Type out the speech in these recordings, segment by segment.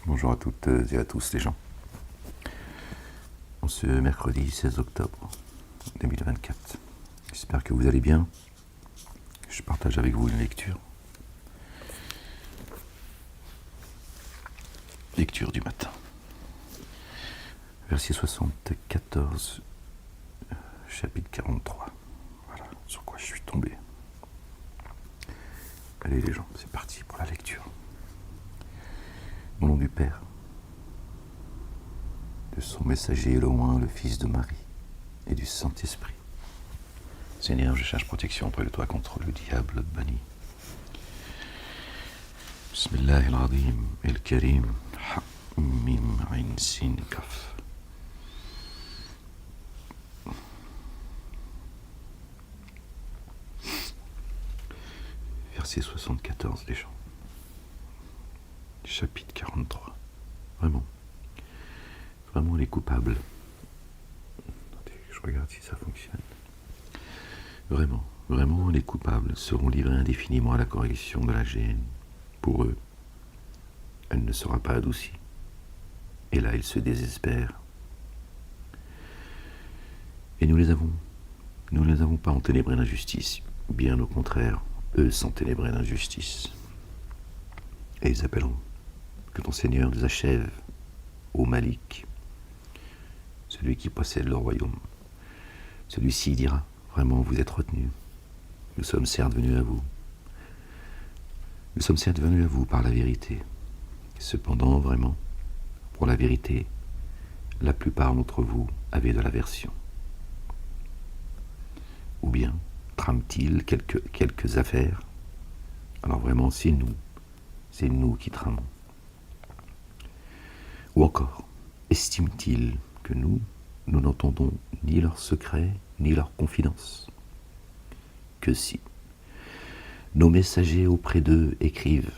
Bonjour à toutes et à tous les gens. En ce mercredi 16 octobre 2024, j'espère que vous allez bien. Je partage avec vous une lecture. Lecture du matin. Verset 74, chapitre 43. Voilà sur quoi je suis tombé. Allez les gens, c'est parti pour la lecture. Au nom du Père, de son messager le loin, le Fils de Marie, et du Saint-Esprit. Seigneur, je cherche protection auprès de toi contre le diable banni. Bismillahirrahmanirrahim, el-Karim, ha-mim, ayn, sin, kaf. Verset 74, les gens. Chapitre 43. Vraiment les coupables. Attendez, je regarde si ça fonctionne. Vraiment les coupables seront livrés indéfiniment à la correction de la gêne. Pour eux, elle ne sera pas adoucie. Et là, ils se désespèrent. Et nous les avons pas enténébrés d'injustice. Bien au contraire, eux s'enténébraient d'injustice. Et ils appelleront que ton Seigneur les achève, ô Malik, celui qui possède le royaume. Celui-ci dira, vraiment vous êtes retenus. Nous sommes certes venus à vous. Nous sommes certes venus à vous par la vérité. Cependant, vraiment, pour la vérité, la plupart d'entre vous avaient de l'aversion. Ou bien, trament-ils quelques affaires? Alors vraiment, c'est nous qui tramons. Ou encore, estiment-ils que nous n'entendons ni leurs secrets, ni leurs confidences? Que si nos messagers auprès d'eux écrivent,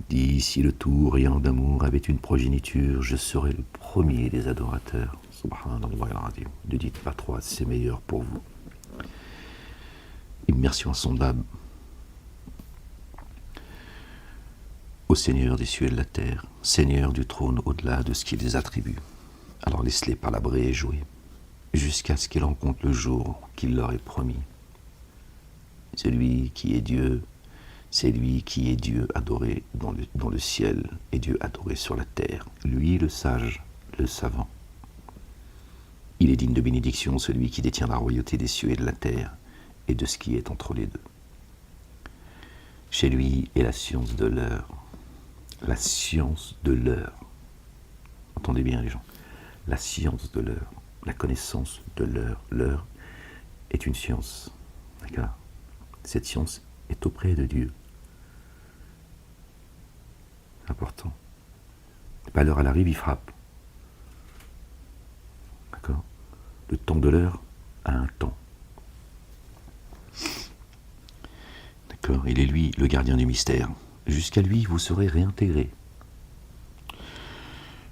dis si le tout riant d'amour avait une progéniture, je serais le premier des adorateurs. Subhanallah al-Azim. Ne dites pas trois, c'est meilleur pour vous. Immersion insondable au Seigneur des cieux et de la terre, Seigneur du trône au-delà de ce qu'il les attribue. Alors laisse-les palabrer et jouer, jusqu'à ce qu'ils rencontrent le jour qu'il leur est promis. Celui qui est Dieu, c'est lui qui est Dieu adoré dans le ciel et Dieu adoré sur la terre. Lui, le sage, le savant. Il est digne de bénédiction, celui qui détient la royauté des cieux et de la terre et de ce qui est entre les deux. Chez lui est la science de l'heure. La science de l'heure. Entendez bien les gens. La science de l'heure. La connaissance de l'heure. L'heure est une science. D'accord ? Cette science est auprès de Dieu. C'est important. Pas l'heure, elle arrive, il frappe. D'accord ? Le temps de l'heure a un temps. D'accord ? Il est lui, le gardien du mystère. Jusqu'à lui, vous serez réintégrés.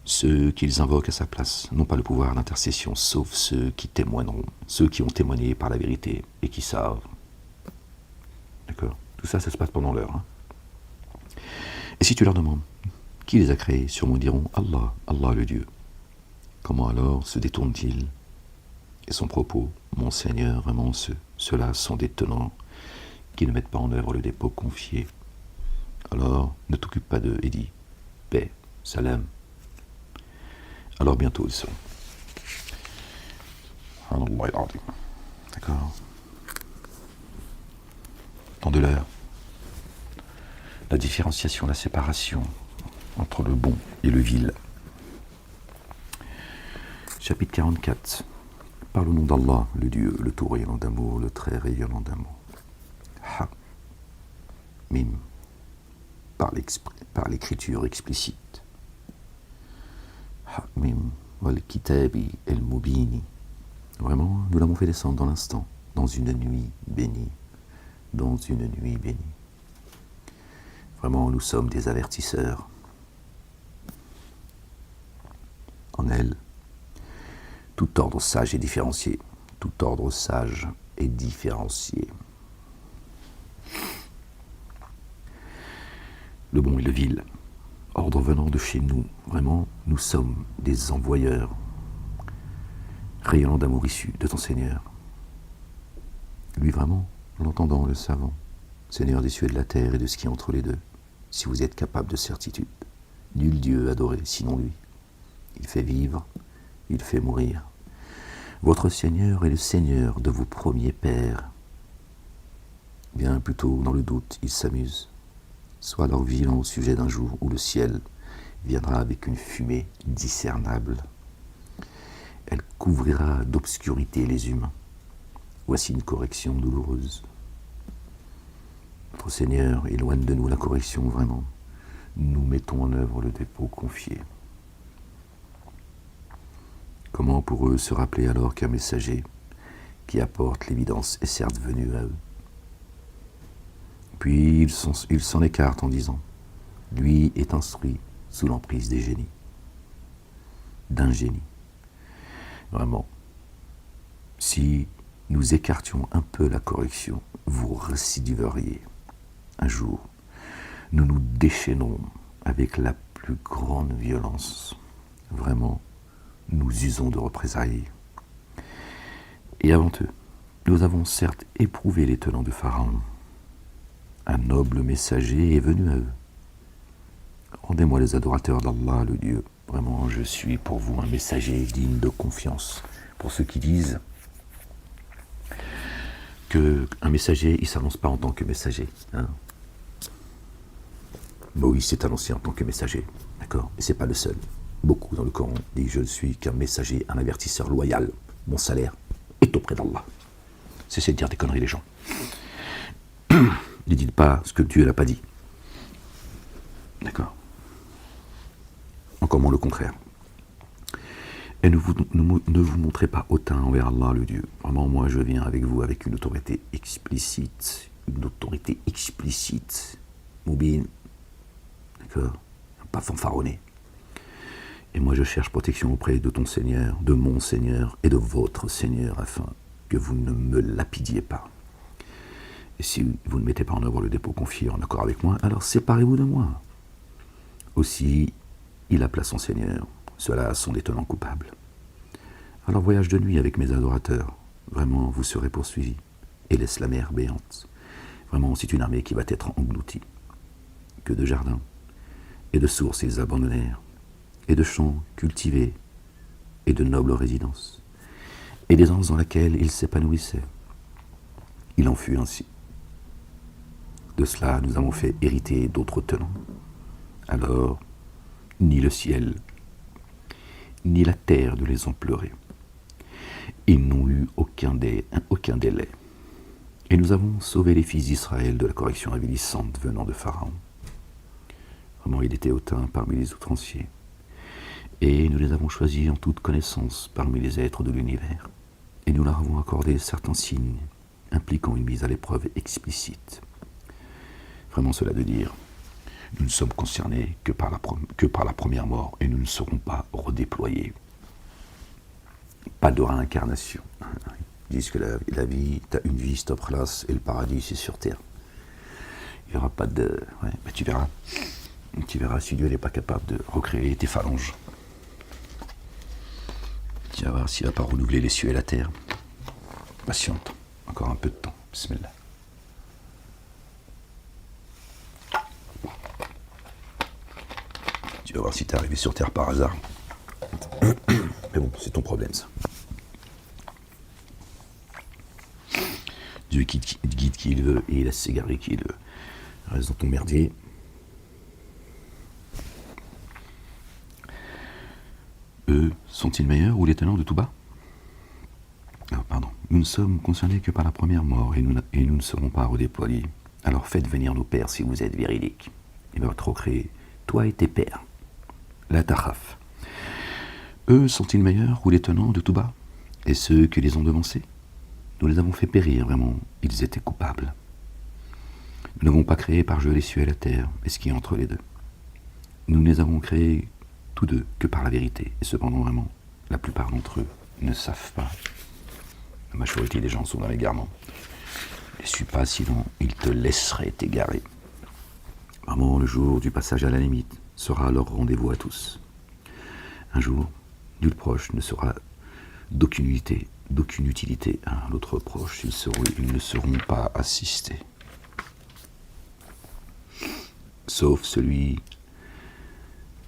Ceux qu'ils invoquent à sa place n'ont pas le pouvoir d'intercession, sauf ceux qui témoigneront, ceux qui ont témoigné par la vérité et qui savent. D'accord ? Tout ça, ça se passe pendant l'heure. Et si tu leur demandes, qui les a créés? Sûrement diront, Allah, Allah le Dieu. Comment alors se détournent-ils? Et son propos, mon Seigneur, vraiment ceux-là sont des tenants qui ne mettent pas en œuvre le dépôt confié. Alors, ne t'occupe pas d'eux et dis, paix, salam. Alors bientôt ils seront. D'accord. Temps de l'heure. La différenciation, la séparation entre le bon et le vil. Chapitre 44. Par le nom d'Allah, le Dieu, le tout rayonnant d'amour, le très rayonnant d'amour. Ha. Mim. Par l'écriture explicite. Ha. Mim. Wal kitabi el mubini. Vraiment, nous l'avons fait descendre dans l'instant, dans une nuit bénie. Dans une nuit bénie. Vraiment, nous sommes des avertisseurs. En elle, tout ordre sage est différencié. Tout ordre sage est différencié. Le bon et le vil. ordre venant de chez nous. Vraiment, nous sommes des envoyeurs rayonnant d'amour issu de ton Seigneur. Lui vraiment, l'entendant, le savant, Seigneur des cieux et de la terre et de ce qui est entre les deux, si vous êtes capable de certitude, nul Dieu adoré sinon lui. Il fait vivre, il fait mourir. Votre Seigneur est le Seigneur de vos premiers pères. Bien plutôt, dans le doute, il s'amuse. Sois alors vigilant au sujet d'un jour où le ciel viendra avec une fumée discernable. Elle couvrira d'obscurité les humains. Voici une correction douloureuse. Notre Seigneur éloigne de nous la correction vraiment. Nous mettons en œuvre le dépôt confié. Comment pour eux se rappeler alors qu'un messager qui apporte l'évidence est certes venu à eux? Puis ils s'en écartent en disant « Lui est instruit sous l'emprise des génies. » D'un génie. Vraiment, si nous écartions un peu la correction, vous récidiveriez. Un jour, nous nous déchaînerons avec la plus grande violence. Vraiment, nous usons de représailles. Et avant eux, nous avons certes éprouvé les tenants de Pharaon. Un noble messager est venu à eux. Rendez-moi les adorateurs d'Allah, le Dieu. Vraiment, je suis pour vous un messager digne de confiance. Pour ceux qui disent qu'un messager, il ne s'annonce pas en tant que messager. Hein. Moïse s'est annoncé en tant que messager. D'accord? Et ce n'est pas le seul. Beaucoup dans le Coran disent je ne suis qu'un messager, un avertisseur loyal. Mon salaire est auprès d'Allah. Cessez de dire des conneries les gens. Ne dites pas ce que Dieu n'a pas dit. D'accord? Encore moins le contraire. Et ne vous montrez pas hautain envers Allah le Dieu. Vraiment, moi je viens avec vous avec une autorité explicite. Moubine. D'accord? Pas fanfaronné. Et moi je cherche protection auprès de ton Seigneur, de mon Seigneur et de votre Seigneur, afin que vous ne me lapidiez pas. Et si vous ne mettez pas en œuvre le dépôt confié en accord avec moi, alors séparez-vous de moi. Aussi, il appela son Seigneur. Ceux-là sont des tenants coupables. Alors voyage de nuit avec mes adorateurs. Vraiment, vous serez poursuivis. Et laisse la mer béante. Vraiment, c'est une armée qui va être engloutie. Que de jardins et de sources ils abandonnèrent, et de champs cultivés, et de nobles résidences, et des anses dans lesquelles ils s'épanouissaient. Il en fut ainsi. De cela, nous avons fait hériter d'autres tenants. Alors, ni le ciel, ni la terre ne les ont pleurés. Ils n'ont eu aucun délai. Et nous avons sauvé les fils d'Israël de la correction avilissante venant de Pharaon. Vraiment, il était hautain parmi les outranciers. Et nous les avons choisis en toute connaissance parmi les êtres de l'univers. Et nous leur avons accordé certains signes impliquant une mise à l'épreuve explicite. Vraiment cela de dire, nous ne sommes concernés que par la première mort et nous ne serons pas redéployés. Pas de réincarnation. Ils disent que la vie, tu as une vie, stop, classe, et le paradis, c'est sur terre. Il n'y aura pas de... Ouais, bah tu verras. Tu verras si Dieu n'est pas capable de recréer tes phalanges. Tu vas voir s'il ne va pas renouveler les cieux et la terre. Patiente, encore un peu de temps. Bismillah. Tu vas voir si tu es arrivé sur terre par hasard. Mais bon, c'est ton problème ça. Dieu guide qui il veut et il laisse s'égarer qui il veut. Reste dans ton merdier. Eux sont-ils meilleurs ou les tenants de tout bas? Pardon. Nous ne sommes concernés que par la première mort et nous ne serons pas redéployés. Alors faites venir nos pères si vous êtes véridiques. Il va trop créer toi et tes pères. La takhaf. Eux sont-ils meilleurs ou les tenants de tout bas? Et ceux qui les ont devancés? Nous les avons fait périr, vraiment. Ils étaient coupables. Nous n'avons pas créé par jeu les cieux et la terre, et ce qui est entre les deux. Nous ne les avons créés tous deux que par la vérité. Et cependant, vraiment, la plupart d'entre eux ne savent pas. La majorité des gens sont dans l'égarement. Ne suis pas, sinon ils te laisseraient t'égarer. Vraiment, le jour du passage à la limite, sera leur rendez-vous à tous. Un jour, nul proche ne sera d'aucune utilité à l'autre proche, ils ne seront pas assistés. Sauf celui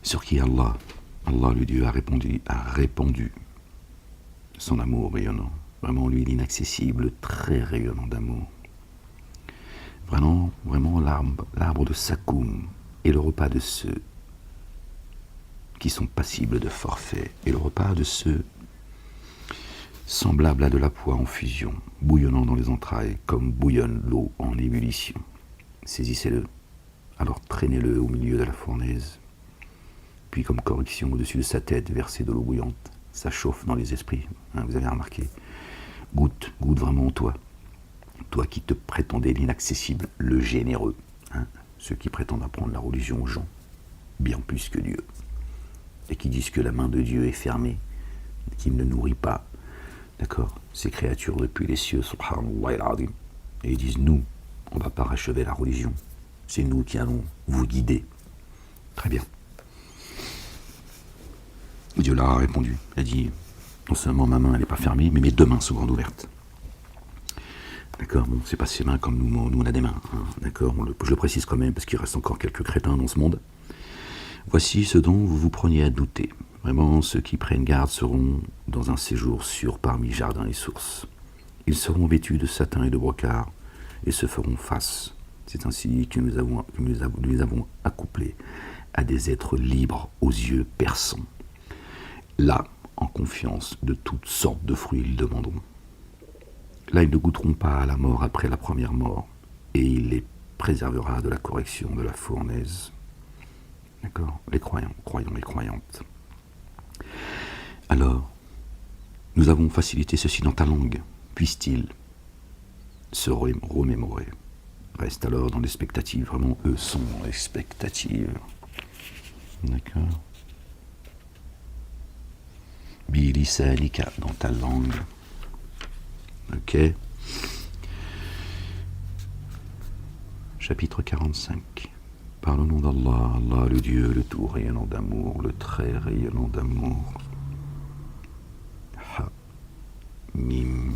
sur qui Allah le Dieu a répandu son amour rayonnant. Vraiment, lui, l'inaccessible, très rayonnant d'amour. Vraiment l'arbre de Sakoum est le repas de ceux qui sont passibles de forfait, et le repas de ceux semblables à de la poix en fusion, bouillonnant dans les entrailles, comme bouillonne l'eau en ébullition. Saisissez-le, alors traînez-le au milieu de la fournaise, puis comme correction au-dessus de sa tête, versez de l'eau bouillante. Ça chauffe dans les esprits, hein, vous avez remarqué. Goûte vraiment toi qui te prétendais l'inaccessible, le généreux, hein, ceux qui prétendent apprendre la religion aux gens, bien plus que Dieu, et qui disent que la main de Dieu est fermée, qu'il ne nourrit pas, d'accord, ces créatures depuis les cieux, subhanallah al-azim, et ils disent, nous, on ne va pas rachever la religion, c'est nous qui allons vous guider. Très bien. Dieu leur a répondu, il a dit, non seulement ma main elle n'est pas fermée, mais mes deux mains sont grandes ouvertes. D'accord, bon, c'est pas ses mains comme nous on a des mains, hein, d'accord, je le précise quand même parce qu'il reste encore quelques crétins dans ce monde. Voici ce dont vous vous preniez à douter. Vraiment, ceux qui prennent garde seront dans un séjour sûr parmi jardins et sources. Ils seront vêtus de satin et de brocart et se feront face. C'est ainsi que nous les avons accouplés à des êtres libres aux yeux perçants. Là, en confiance, de toutes sortes de fruits ils demanderont. Là, ils ne goûteront pas à la mort après la première mort, et il les préservera de la correction de la fournaise. D'accord ? Les croyants et croyantes. Alors, nous avons facilité ceci dans ta langue, puissent-ils se remémorer. Reste alors dans l'expectative, vraiment, eux sont dans l'expectative. D'accord ? Bilisanika, dans ta langue. Ok. Chapitre 45. Par le nom d'Allah, Allah le Dieu, le tout rayonnant d'amour, le très rayonnant d'amour. Ha. Mim.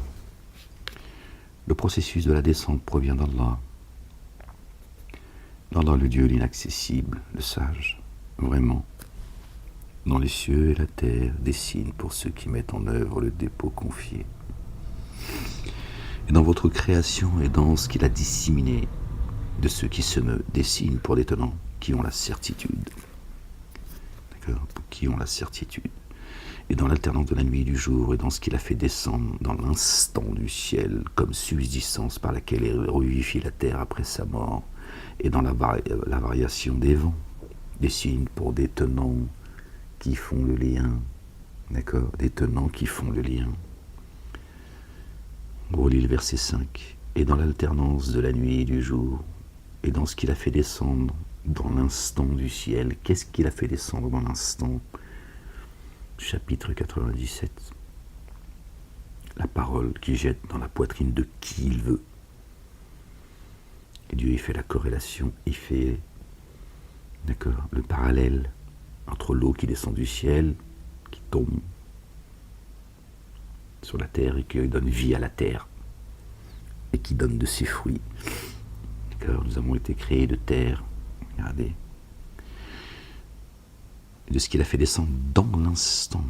Le processus de la descente provient d'Allah. D'Allah le Dieu, l'inaccessible, le sage. Vraiment. Dans les cieux et la terre, des signes pour ceux qui mettent en œuvre le dépôt confié. Et dans votre création et dans ce qu'il a disséminé de ceux qui se meuvent, des signes pour les tenants, qui ont la certitude. D'accord ? Qui ont la certitude. Et dans l'alternance de la nuit et du jour, et dans ce qu'il a fait descendre dans l'instant du ciel, comme subsistance par laquelle il revivifie la terre après sa mort, et dans la variation des vents, des signes pour des tenants qui font le lien. D'accord ? Des tenants qui font le lien. Relis le verset 5. Et dans l'alternance de la nuit et du jour, et dans ce qu'il a fait descendre dans l'instant du ciel. Qu'est-ce qu'il a fait descendre dans l'instant ? Chapitre 97. La parole qu'il jette dans la poitrine de qui il veut. Et Dieu, il fait la corrélation, il fait, d'accord, le parallèle entre l'eau qui descend du ciel, qui tombe sur la terre et qui donne vie à la terre et qui donne de ses fruits. D'accord, nous avons été créés de terre, regardez, de ce qu'il a fait descendre dans l'instant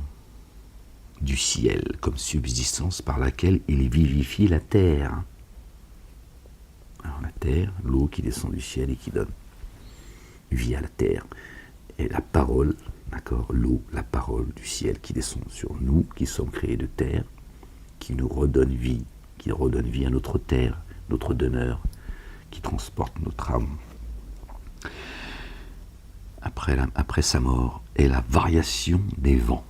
du ciel comme subsistance par laquelle il vivifie la terre. Alors la terre, l'eau qui descend du ciel et qui donne vie à la terre. Et la parole, d'accord, l'eau, la parole du ciel qui descend sur nous, qui sommes créés de terre, qui nous redonne vie, qui redonne vie à notre terre, notre demeure, qui transporte notre âme. Après sa mort, est la variation des vents.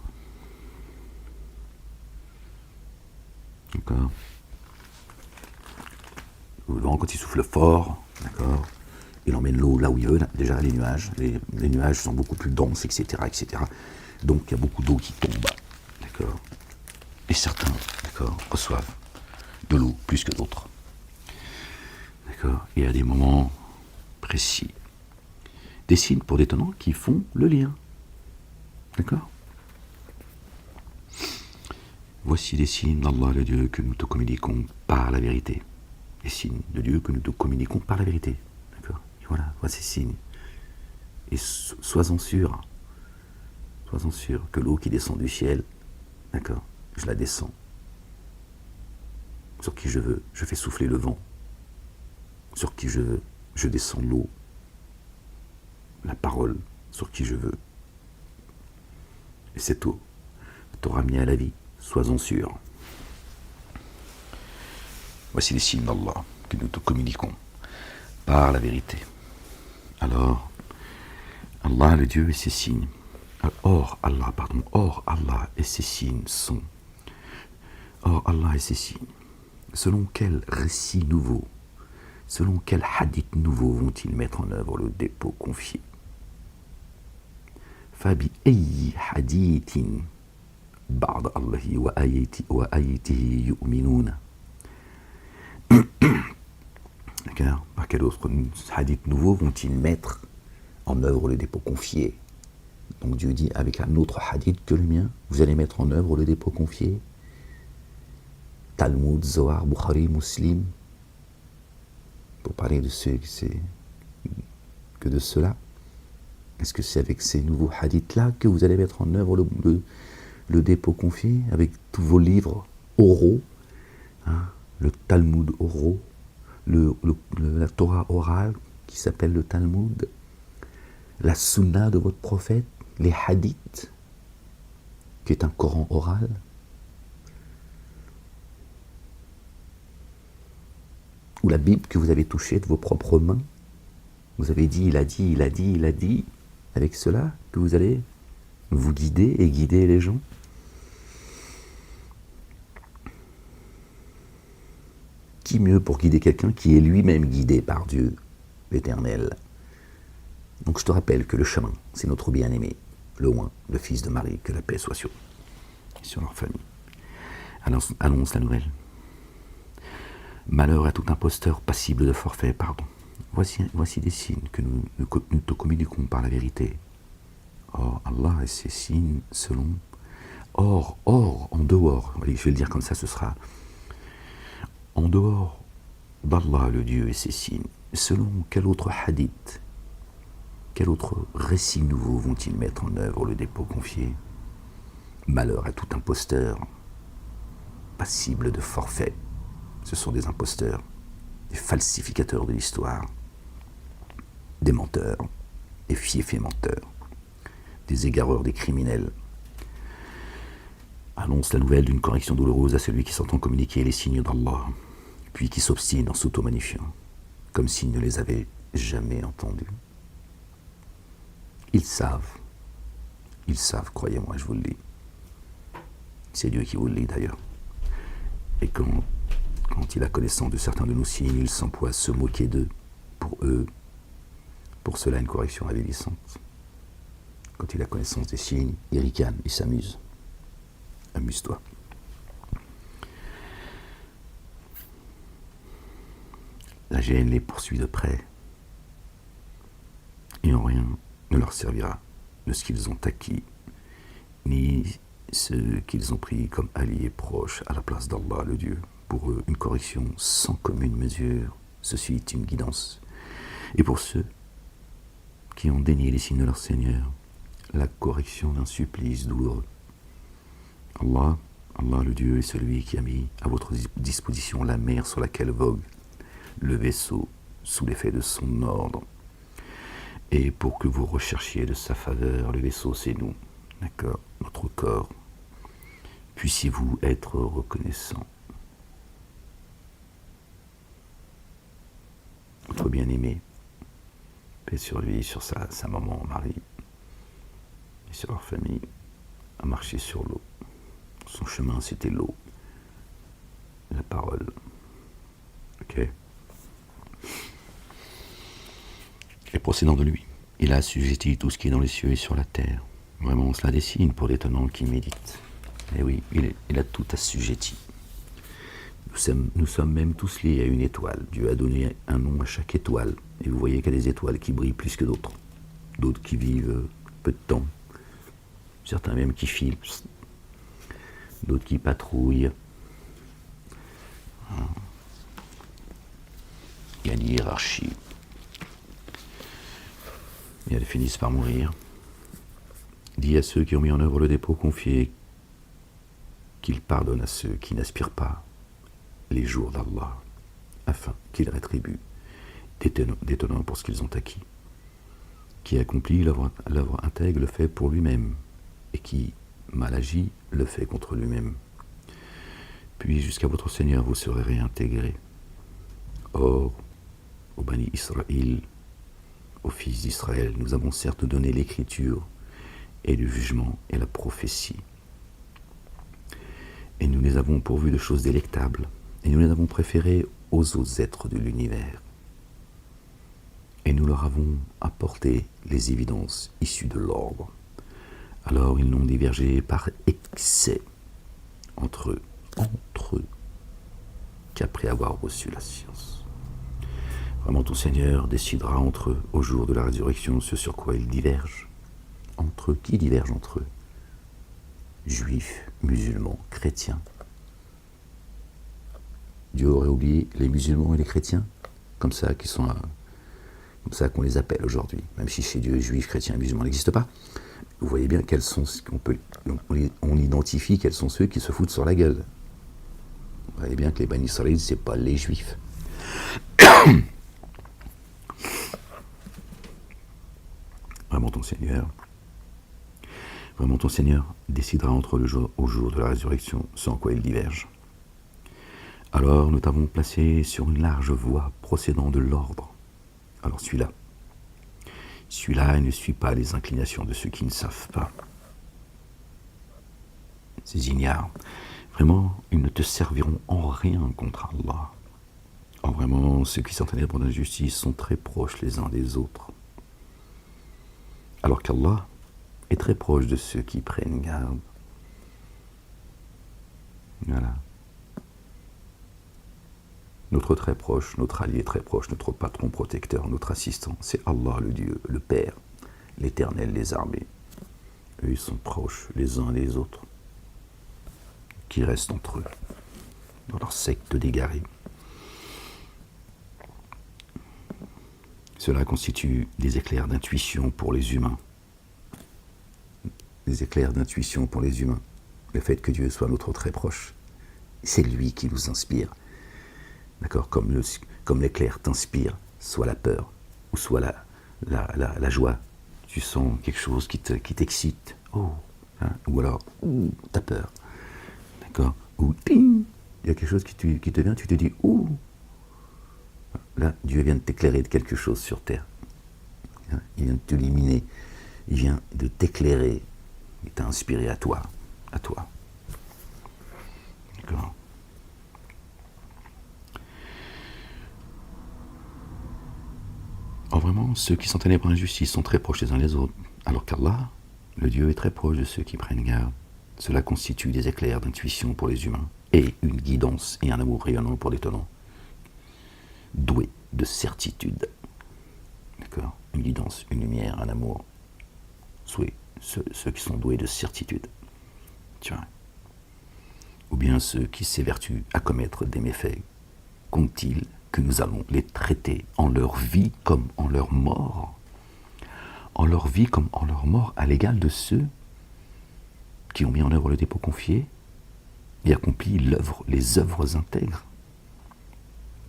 D'accord ? Le vent, quand il souffle fort, d'accord, il emmène l'eau là où il veut, déjà les nuages. Les nuages sont beaucoup plus denses, etc., etc. Donc il y a beaucoup d'eau qui tombe, d'accord. Et certains, d'accord, reçoivent de l'eau plus que d'autres. D'accord. Et à des moments précis, des signes pour des tenants qui font le lien. D'accord? Voici les signes d'Allah, le Dieu, que nous te communiquons par la vérité. Les signes de Dieu que nous te communiquons par la vérité. D'accord? Et voilà, voici ces signes. Et sois-en sûr que l'eau qui descend du ciel, d'accord, je la descends. Sur qui je veux, je fais souffler le vent. Sur qui je veux, je descends l'eau. La parole, sur qui je veux. Et cette eau t'aura mis à la vie, sois-en sûr. Voici les signes d'Allah que nous te communiquons par la vérité. Alors, Allah, le Dieu et ses signes. Or Allah et ses signes sont. Or Allah et ses signes. Selon quel récit nouveau, selon quel hadith nouveau vont-ils mettre en œuvre le dépôt confié? Fabi ayyi hadithin ba'da Allahi wa ayatihi yu'minuna. D'accord? Par quel autre hadith nouveau vont-ils mettre en œuvre le dépôt confié? Donc Dieu dit avec un autre hadith que le mien, vous allez mettre en œuvre le dépôt confié. Talmud, Zohar, Bukhari, Muslim, pour parler de que de cela. Est-ce que c'est avec ces nouveaux hadiths-là que vous allez mettre en œuvre le dépôt confié, avec tous vos livres oraux, hein, le Talmud oraux, la Torah orale qui s'appelle le Talmud, la Sunna de votre prophète, les hadiths, qui est un Coran oral? Ou la Bible que vous avez touchée de vos propres mains? Vous avez dit, il a dit, avec cela que vous allez vous guider et guider les gens? Qui mieux pour guider quelqu'un qui est lui-même guidé par Dieu l'Éternel? Donc je te rappelle que le chemin, c'est notre bien-aimé, le oint, le fils de Marie, que la paix soit sur leur famille. Annonce la nouvelle. Malheur à tout imposteur passible de forfait, pardon. Voici des signes que nous te communiquons par la vérité. Or, Allah et ses signes selon... Or, en dehors, allez, je vais le dire comme ça, ce sera... En dehors d'Allah, le Dieu et ses signes, selon quel autre hadith, quel autre récit nouveau vont-ils mettre en œuvre le dépôt confié? Malheur à tout imposteur passible de forfait. Ce sont des imposteurs, des falsificateurs de l'histoire, des menteurs, des fiefs menteurs, des égareurs, des criminels. Annonce la nouvelle d'une correction douloureuse à celui qui s'entend communiquer les signes d'Allah, puis qui s'obstine en s'auto-magnifiant, comme s'il ne les avait jamais entendus. Ils savent, croyez-moi, je vous le dis. C'est Dieu qui vous le dit d'ailleurs. Et quand il a connaissance de certains de nos signes, il s'emploie à se moquer d'eux. Pour cela, une correction avilissante. Quand il a connaissance des signes, il ricane, il s'amuse. Amuse-toi. La gêne les poursuit de près, et en rien ne leur servira de ce qu'ils ont acquis, ni ce qu'ils ont pris comme alliés proches à la place d'Allah, le Dieu. Pour eux, une correction sans commune mesure, ceci est une guidance. Et pour ceux qui ont dénié les signes de leur Seigneur, la correction d'un supplice douloureux. Allah, le Dieu, est celui qui a mis à votre disposition la mer sur laquelle vogue le vaisseau sous l'effet de son ordre. Et pour que vous recherchiez de sa faveur, le vaisseau c'est nous, d'accord, notre corps. Puissiez-vous être reconnaissant. Votre bien-aimé, paix sur lui, sur sa maman Marie, et sur leur famille, a marché sur l'eau. Son chemin, c'était l'eau, la parole. Ok. Et procédant de lui, il a assujetti tout ce qui est dans les cieux et sur la terre. Vraiment, cela dessine pour l'étonnant qui médite. Et oui, il a tout assujetti. Nous sommes même tous liés à une étoile. Dieu a donné un nom à chaque étoile. Et vous voyez qu'il y a des étoiles qui brillent plus que d'autres. d'autres qui vivent peu de temps, certains même qui filent, d'autres qui patrouillent. Il y a une hiérarchie. Et elles finissent par mourir. Dis à ceux qui ont mis en œuvre le dépôt confié qu'ils pardonnent à ceux qui n'aspirent pas les jours d'Allah, afin qu'ils rétribuent d'étonnant pour ce qu'ils ont acquis. Qui accomplit l'œuvre intègre le fait pour lui-même, et qui mal agit le fait contre lui-même. Puis jusqu'à votre Seigneur vous serez réintégrés. Or, au Bani Israël, aux fils d'Israël, nous avons certes donné l'écriture et le jugement et la prophétie. Et nous les avons pourvus de choses délectables, et nous les avons préférés aux autres êtres de l'univers. Et nous leur avons apporté les évidences issues de l'ordre. Alors ils n'ont divergé par excès entre eux, qu'après avoir reçu la science. Vraiment ton Seigneur décidera entre eux, au jour de la résurrection, ce sur quoi ils divergent. Entre eux, qui divergent entre eux? Juifs, musulmans, chrétiens. Dieu aurait oublié les musulmans et les chrétiens, comme ça comme ça qu'on les appelle aujourd'hui, même si chez Dieu, juifs, chrétiens et musulmans n'existent pas. Vous voyez bien quels sont on identifie quels sont ceux qui se foutent sur la gueule. Vous voyez bien que les Bani Israël, c'est pas les juifs. Vraiment ton Seigneur décidera entre au jour de la résurrection ce en quoi ils divergent. Alors nous t'avons placé sur une large voie procédant de l'ordre. Alors suis-là. Suis-là et ne suis pas les inclinations de ceux qui ne savent pas. Ces ignares, vraiment, ils ne te serviront en rien contre Allah. Or vraiment, ceux qui s'enténèbrent dans la justice sont très proches les uns des autres. Alors qu'Allah est très proche de ceux qui prennent garde. Voilà. Notre très proche, notre allié très proche, notre patron protecteur, notre assistant, c'est Allah le Dieu, le Père, l'Éternel des armées. Eux, ils sont proches les uns des autres, qui restent entre eux, dans leur secte d'égarés. Cela constitue des éclairs d'intuition pour les humains. Des éclairs d'intuition pour les humains. Le fait que Dieu soit notre très proche, c'est lui qui nous inspire. D'accord, comme l'éclair t'inspire, soit la peur, ou soit la joie. Tu sens quelque chose qui t'excite. Oh, hein, ou alors, t'as peur. D'accord, ou ting, il y a quelque chose qui te vient, tu te dis, là, Dieu vient de t'éclairer de quelque chose sur terre. Il vient de t'illuminer, il vient de t'éclairer, il t'a inspiré à toi. D'accord. Or vraiment, ceux qui s'enténèbrent par l'injustice sont très proches les uns des autres, alors qu'Allah, le Dieu, est très proche de ceux qui prennent garde. Cela constitue des éclairs d'intuition pour les humains, et une guidance et un amour rayonnant pour les tenants, doués de certitude. D'accord? Une guidance, une lumière, un amour. Ceux qui sont doués de certitude. Tu vois? Ou bien ceux qui s'évertuent à commettre des méfaits, comptent-ils que nous allons les traiter en leur vie comme en leur mort, en leur vie comme en leur mort, à l'égal de ceux qui ont mis en œuvre le dépôt confié et accompli les œuvres intègres.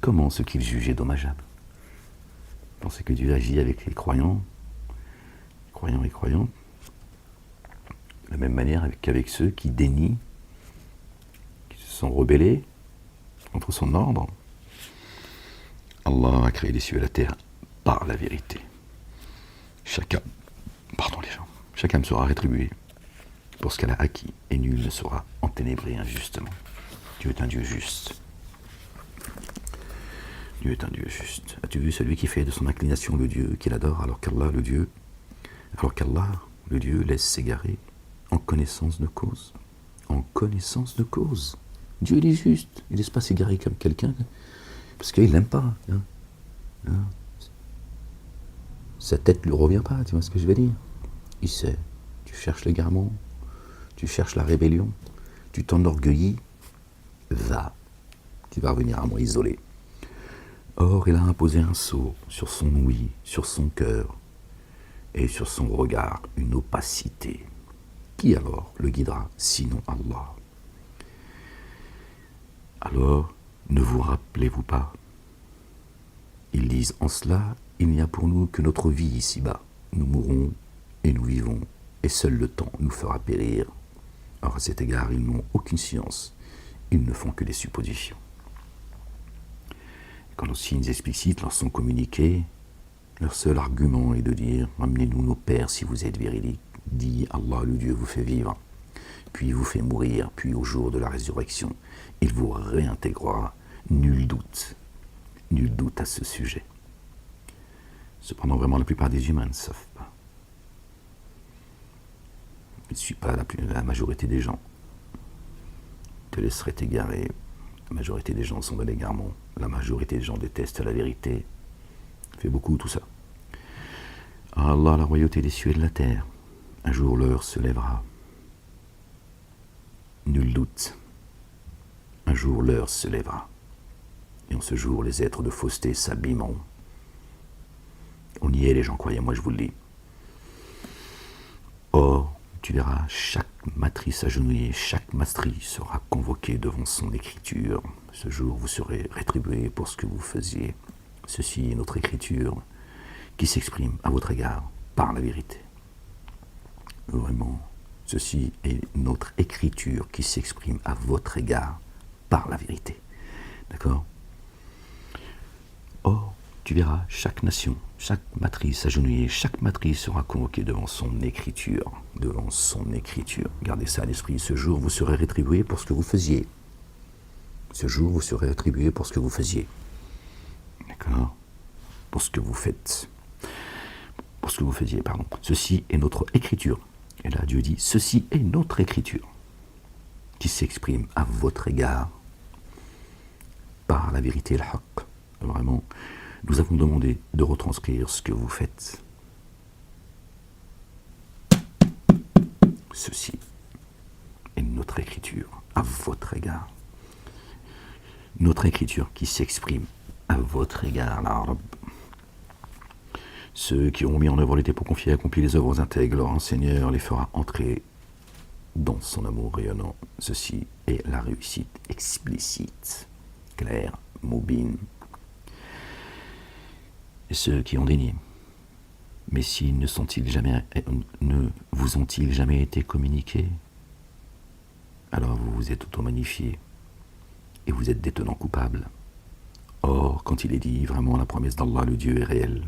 Comment ce qu'ils jugeaient dommageable? Pensez que Dieu agit avec les croyants et croyantes, de la même manière qu'avec ceux qui dénient, qui se sont rebellés contre son ordre. Allah a créé les cieux et la terre par la vérité. Chacun me sera rétribué pour ce qu'elle a acquis, et nul ne sera enténébré injustement. Dieu est un Dieu juste. Dieu est un Dieu juste. As-tu vu celui qui fait de son inclination le Dieu qu'il adore, alors qu'Allah, le Dieu, laisse s'égarer en connaissance de cause? En connaissance de cause. Dieu, il est juste. Il ne laisse pas s'égarer comme quelqu'un parce qu'il ne l'aime pas. sa tête lui revient pas, tu vois ce que je veux dire? Il sait, tu cherches l'égarement, tu cherches la rébellion, tu t'enorgueillis, va, tu vas revenir à moi isolé. Or, il a imposé un sceau sur son ouïe, sur son cœur, et sur son regard une opacité. Qui alors le guidera, sinon Allah? Alors, ne vous rappelez-vous pas? Ils disent en cela, il n'y a pour nous que notre vie ici-bas. Nous mourrons et nous vivons, et seul le temps nous fera périr. Or, à cet égard, ils n'ont aucune science. Ils ne font que des suppositions. Et quand nos signes explicites leur sont communiqués, leur seul argument est de dire « Amenez-nous nos pères si vous êtes véridiques. Dit Allah, le Dieu vous fait vivre, puis vous fait mourir, puis au jour de la résurrection, il vous réintégrera. Nul doute à ce sujet. » Cependant, vraiment, la plupart des humains ne savent pas. Je ne suis pas la majorité des gens. Te laisserait t'égarer. La majorité des gens sont dans l'égarement. La majorité des gens détestent la vérité. Fait beaucoup tout ça. À Allah, la royauté des cieux et de la terre. Un jour l'heure se lèvera. Nul doute. Un jour l'heure se lèvera. Et en ce jour, les êtres de fausseté s'abîmeront. On y est, les gens, croyez-moi, je vous le dis. Or, tu verras, chaque matrice agenouillée, chaque matrice sera convoquée devant son écriture. Ce jour, vous serez rétribués pour ce que vous faisiez. Ceci est notre écriture qui s'exprime à votre égard par la vérité. Vraiment, ceci est notre écriture qui s'exprime à votre égard par la vérité. D'accord? Or, tu verras, chaque nation, chaque matrice agenouillée, chaque matrice sera convoquée devant son écriture. Devant son écriture. Gardez ça à l'esprit. Ce jour, vous serez rétribués pour ce que vous faisiez. Ce jour, vous serez rétribués pour ce que vous faisiez. D'accord? Pour ce que vous faites. Pour ce que vous faisiez, pardon. Ceci est notre écriture. Et là, Dieu dit, ceci est notre écriture qui s'exprime à votre égard par la vérité et le haqq. Vraiment, nous avons demandé de retranscrire ce que vous faites. Ceci est notre écriture à votre égard. Notre écriture qui s'exprime à votre égard, l'arabe. Ceux qui ont mis en œuvre l'été pour confier et accomplir les œuvres intègres, leur Seigneur les fera entrer dans son amour rayonnant. Ceci est la réussite explicite, claire, mobile. Et ceux qui ont dénié, mais s'ils ne vous ont-ils jamais été communiqués? Alors vous vous êtes auto-magnifiés et vous êtes des tenants coupables. Or, quand il est dit vraiment la promesse d'Allah, le Dieu est réel,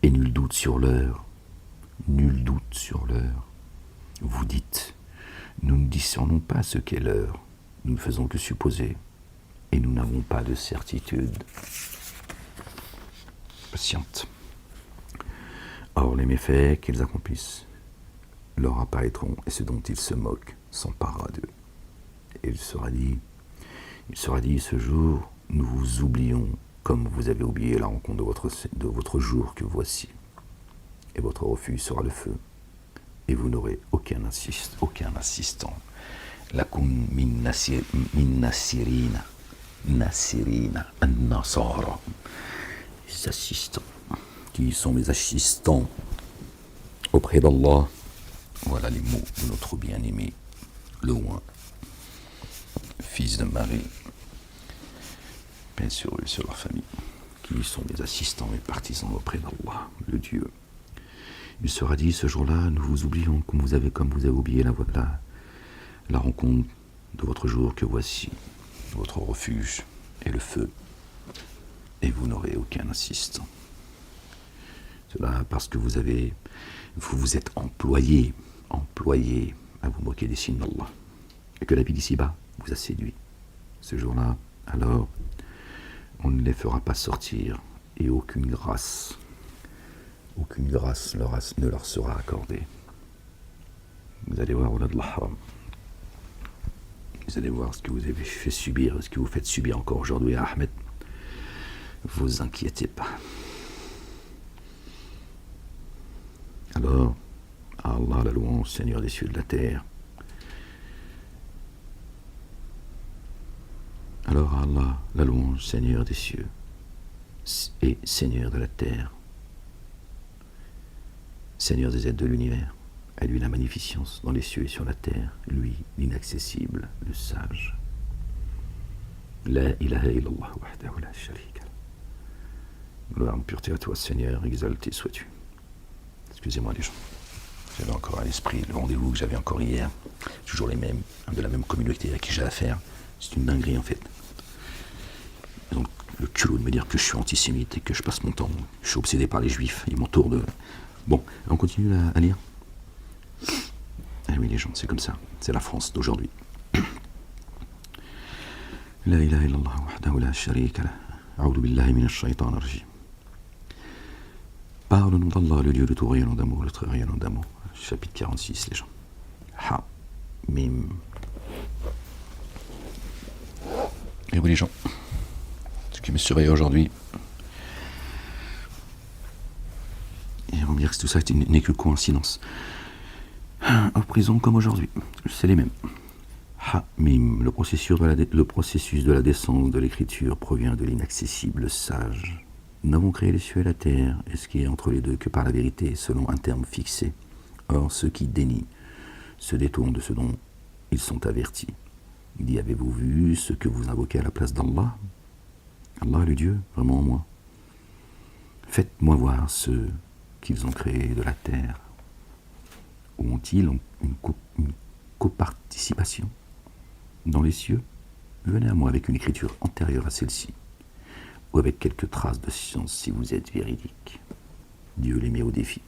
et nul doute sur l'heure, vous dites, nous ne discernons pas ce qu'est l'heure, nous ne faisons que supposer, et nous n'avons pas de certitude. Patiente. Or, les méfaits qu'ils accomplissent leur apparaîtront, et ce dont ils se moquent s'emparera d'eux. Et il sera dit, ce jour, nous vous oublions comme vous avez oublié la rencontre de votre jour que voici. Et votre refuge sera le feu, et vous n'aurez aucun assistant. Lakum min nasirina, an-nasara. Les assistants, qui sont mes assistants auprès d'Allah. Voilà les mots de notre bien-aimé, le Loin, fils de Marie, paix sur eux, sur leur famille, qui sont des assistants et partisans auprès d'Allah, le Dieu. Il sera dit ce jour-là, nous vous oublions comme vous avez oublié la rencontre de votre jour que voici, votre refuge est le feu, et vous n'aurez aucun assistant. Cela parce que vous vous êtes employé à vous moquer des signes d'Allah, et que la vie d'ici-bas vous a séduit. Ce jour-là, alors, on ne les fera pas sortir, et aucune grâce ne leur sera accordée. Vous allez voir, vous allez voir ce que vous avez fait subir, ce que vous faites subir encore aujourd'hui à Ahmed. Vous inquiétez pas. Alors, à Allah la louange, Seigneur des cieux et de la terre. Alors à Allah la louange, Seigneur des cieux et Seigneur de la terre. Seigneur des êtres de l'univers, à lui la magnificence dans les cieux et sur la terre, lui l'inaccessible, le sage. La ilaha illallah wahdahu la sharika. Gloire en pureté à toi, Seigneur, exalté sois-tu. Excusez-moi les gens, j'avais encore à l'esprit le rendez-vous que j'avais encore hier, toujours les mêmes, de la même communauté à qui j'ai affaire. C'est une dinguerie en fait. Donc le culot de me dire que je suis antisémite et que je passe mon temps, je suis obsédé par les juifs, ils m'entourent de... Bon, on continue à lire. Ah oui les gens, c'est comme ça, c'est la France d'aujourd'hui. La ilaha illallah wahdahu la sharika lah. A'udhu billahi minash shaitanir rajim. Par le nom d'Allah, le Dieu de tout rayonnant d'amour, le très rayonnant d'amour. Chapitre 46, les gens. Ha, mim. Et oui, les gens, ce qui me surveille aujourd'hui, et on va dire que tout ça n'est que coïncidence. En prison comme aujourd'hui, c'est les mêmes. Ha, mim. Le processus de la descente de l'écriture provient de l'inaccessible sage. Nous n'avons créé les cieux et la terre, et ce qui est entre les deux que par la vérité, selon un terme fixé. Or, ceux qui dénient se détournent de ce dont ils sont avertis. Il dit, avez-vous vu ce que vous invoquez à la place d'Allah? Allah, le Dieu, vraiment moi. Faites-moi voir ce qu'ils ont créé de la terre. Ou ont-ils une coparticipation dans les cieux? Venez à moi avec une écriture antérieure à celle-ci, ou avec quelques traces de science si vous êtes véridique. Dieu les met au défi.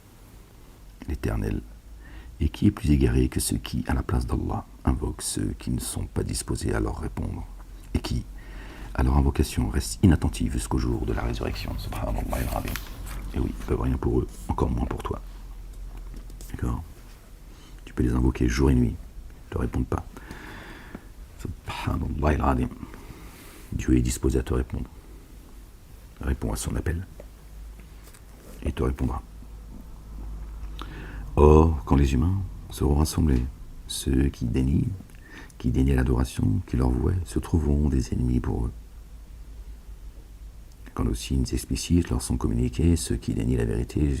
L'Éternel. Et qui est plus égaré que ceux qui, à la place d'Allah, invoquent ceux qui ne sont pas disposés à leur répondre, et qui, à leur invocation, restent inattentifs jusqu'au jour de la résurrection. Subhanallah al-Azim. Et oui, ils peuvent rien pour eux, encore moins pour toi. D'accord? Tu peux les invoquer jour et nuit, ils ne te répondent pas. Subhanallah al-Azim. Dieu est disposé à te répondre. Réponds à son appel, et il te répondra. Or, quand les humains seront rassemblés, ceux qui dénient l'adoration qui leur vouait, se trouveront des ennemis pour eux. Quand nos signes explicites leur sont communiqués, ceux qui dénient la vérité,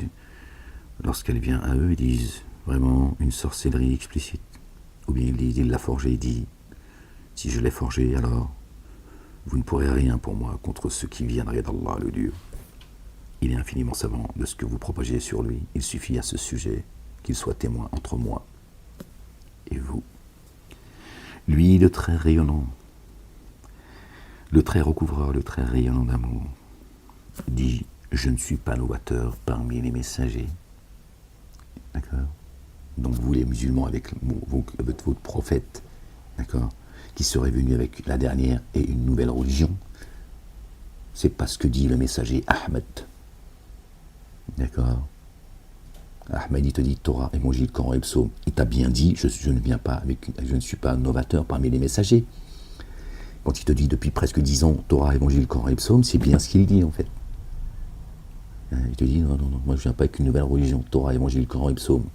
lorsqu'elle vient à eux, ils disent vraiment une sorcellerie explicite. Ou bien ils disent, il l'a forgé, il dit, si je l'ai forgé, alors vous ne pourrez rien pour moi contre ce qui viendrait d'Allah, le Dieu. Il est infiniment savant de ce que vous propagez sur lui. Il suffit à ce sujet qu'il soit témoin entre moi et vous. Lui, le très rayonnant, le très recouvreur, le très rayonnant d'amour, dit, je ne suis pas novateur parmi les messagers. D'accord? Donc vous, les musulmans, avec votre prophète, d'accord, qui serait venu avec la dernière et une nouvelle religion, c'est pas ce que dit le messager Ahmed. D'accord? Ahmed, il te dit Torah, Évangile, Coran et Psaume. Il t'a bien dit, je ne suis pas un novateur parmi les messagers. Quand il te dit depuis presque 10 ans Torah, Évangile, Coran et Psaume, c'est bien ce qu'il dit en fait. Il te dit non, moi je viens pas avec une nouvelle religion, Torah, Évangile, Coran et Psaume.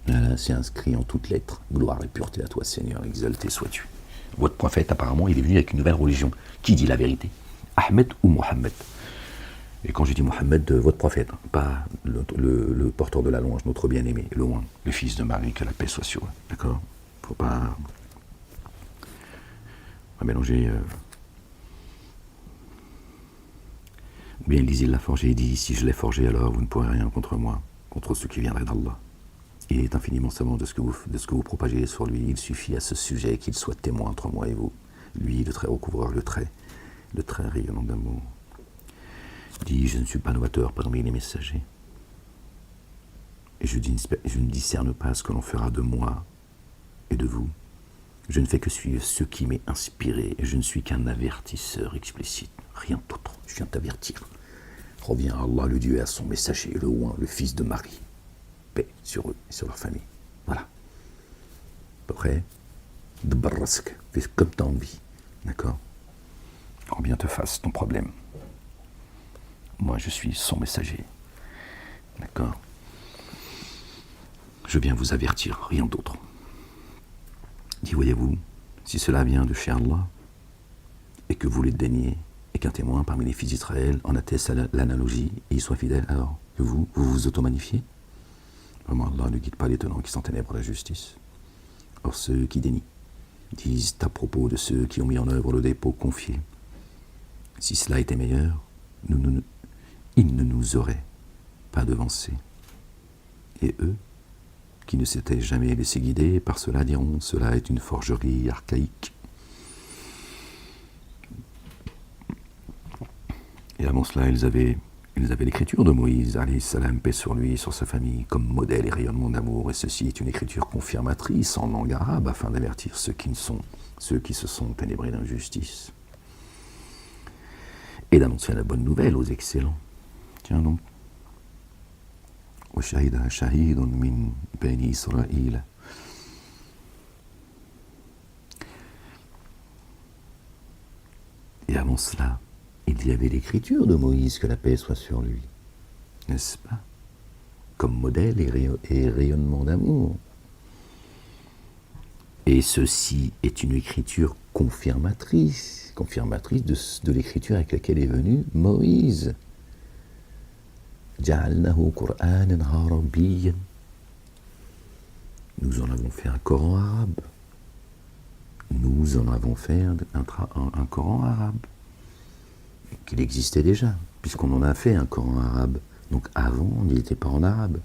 Là, c'est inscrit en toutes lettres. Gloire et pureté à toi, Seigneur, exalté sois-tu. Votre prophète, apparemment, il est venu avec une nouvelle religion. Qui dit la vérité? Ahmed ou Mohammed? Et quand je dis Mohammed, votre prophète, pas le porteur de la louange, notre bien-aimé, loin, le fils de Marie, que la paix soit sur eux. D'accord? Faut pas mélanger. Ou bien il disait, il l'a forgé, il dit, si je l'ai forgé, alors vous ne pourrez rien contre moi, contre ce qui viendrait d'Allah. Il est infiniment savant de ce que vous propagez sur lui. Il suffit à ce sujet qu'il soit témoin entre moi et vous. Lui, le très recouvreur, le très rayonnant d'amour. Dit, je ne suis pas novateur parmi les messagers. Et je ne discerne pas ce que l'on fera de moi et de vous. Je ne fais que suivre ce qui m'est inspiré, et je ne suis qu'un avertisseur explicite. Rien d'autre, je viens t'avertir. Reviens à Allah, le Dieu, et à son messager, le oint, le fils de Marie. Paix sur eux et sur leur famille. Voilà. Après, de barrasque, fais comme tu as envie. D'accord? Alors bien te fasse ton problème. Moi, je suis son messager. D'accord? Je viens vous avertir, rien d'autre. Dit, voyez-vous, si cela vient de chez Allah, et que vous le déniez, et qu'un témoin parmi les fils d'Israël en atteste à l'analogie, et y soit fidèle, alors que vous vous auto-magnifiez. Vraiment, Allah ne guide pas les tenants qui s'enténèbrent la justice. Or, ceux qui dénient disent à propos de ceux qui ont mis en œuvre le dépôt confié. Si cela était meilleur, ils ne nous auraient pas devancés. Et eux, qui ne s'étaient jamais laissés guider, par cela diront, cela est une forgerie archaïque. Et avant cela, ils avaient l'écriture de Moïse, alayhi salam, paix sur lui et sur sa famille, comme modèle et rayonnement d'amour. Et ceci est une écriture confirmatrice en langue arabe, afin d'avertir ceux qui se sont ténébrés d'injustice. Et d'annoncer la bonne nouvelle aux excellents. Tiens donc. وَشَهِدَ شَهِيدٌ مِّن بَنِي إِسْرَائِيلَ. Et avant cela, il y avait l'écriture de Moïse, que la paix soit sur lui, n'est-ce pas? Comme modèle et rayonnement d'amour. Et ceci est une écriture confirmatrice de l'écriture avec laquelle est venu Moïse. جعلناه قرآنا عربيا. Nous en avons fait un Coran arabe. Nous en avons fait un Coran arabe. Qu'il existait déjà, puisqu'on en a fait un Coran arabe. Donc avant, il n'était pas en arabe.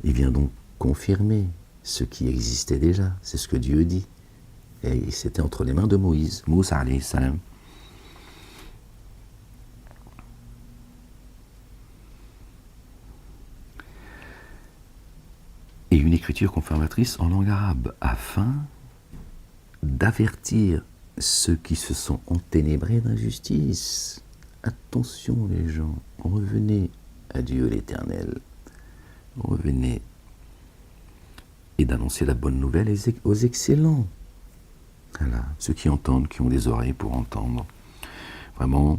Il vient donc confirmer ce qui existait déjà. C'est ce que Dieu dit. Et c'était entre les mains de Moïse. Moussa alayhi salam. Et une écriture confirmatrice en langue arabe, afin d'avertir ceux qui se sont enténébrés d'injustice. Attention les gens, revenez à Dieu l'Éternel. Revenez. Et d'annoncer la bonne nouvelle aux excellents. Voilà, ceux qui entendent, qui ont des oreilles pour entendre. Vraiment,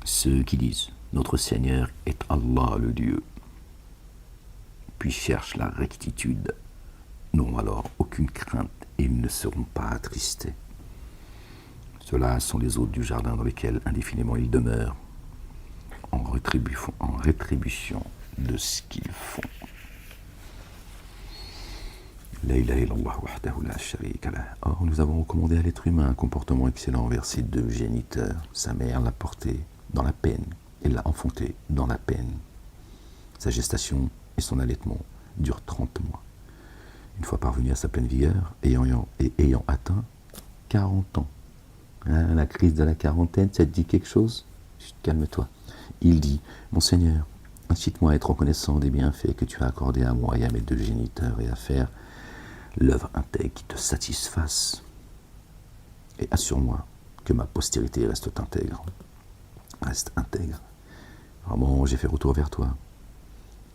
ceux qui disent, notre Seigneur est Allah le Dieu. Puis cherchent la rectitude, n'ont alors aucune crainte et ils ne seront pas attristés. Ceux-là sont les hôtes du jardin dans lesquels indéfiniment ils demeurent, en rétribution de ce qu'ils font. La ilaha illallah wahdahu la sharika lah. Or, nous avons recommandé à l'être humain un comportement excellent envers ses deux géniteurs. Sa mère l'a porté dans la peine et l'a enfanté dans la peine. Sa gestation et son allaitement durent 30 mois. Une fois parvenu à sa pleine vigueur, ayant atteint 40 ans. Hein, la crise de la quarantaine, ça te dit quelque chose? Juste calme-toi. Il dit, mon Seigneur, incite-moi à être reconnaissant des bienfaits que tu as accordés à moi et à mes deux géniteurs et à faire l'œuvre intègre qui te satisfasse. Et assure-moi que ma postérité reste intègre. Vraiment, j'ai fait retour vers toi.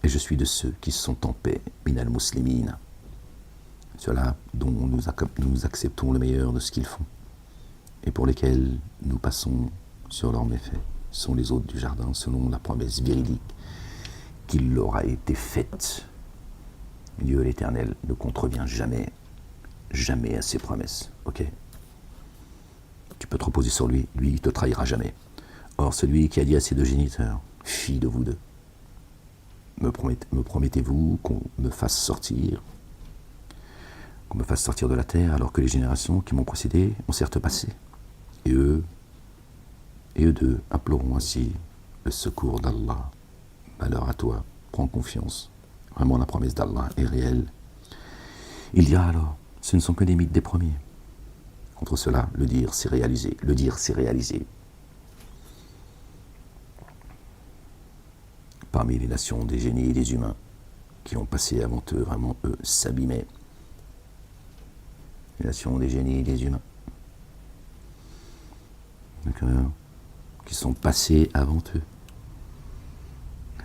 Et je suis de ceux qui sont en paix, minal muslimin. Ceux-là dont nous acceptons le meilleur de ce qu'ils font, et pour lesquels nous passons sur leurs méfaits, sont les hôtes du jardin, selon la promesse véridique qui leur a été faite. Dieu l'Éternel ne contrevient jamais à ses promesses. Ok? Tu peux te reposer sur lui, lui ne te trahira jamais. Or, celui qui a dit à ses deux géniteurs, fille de vous deux, me promettez-vous qu'on me fasse sortir de la terre alors que les générations qui m'ont précédé ont certes passé. Et eux deux imploreront ainsi le secours d'Allah. Malheur à toi, prends confiance. Vraiment, la promesse d'Allah est réelle. Il dira alors, ce ne sont que des mythes des premiers. Contre cela, le dire, c'est réalisé. Le dire, c'est réalisé. Parmi les nations des génies et des humains qui ont passé avant eux, vraiment eux, s'abîmaient. Les nations des génies et des humains. D'accord? Qui sont passés avant eux.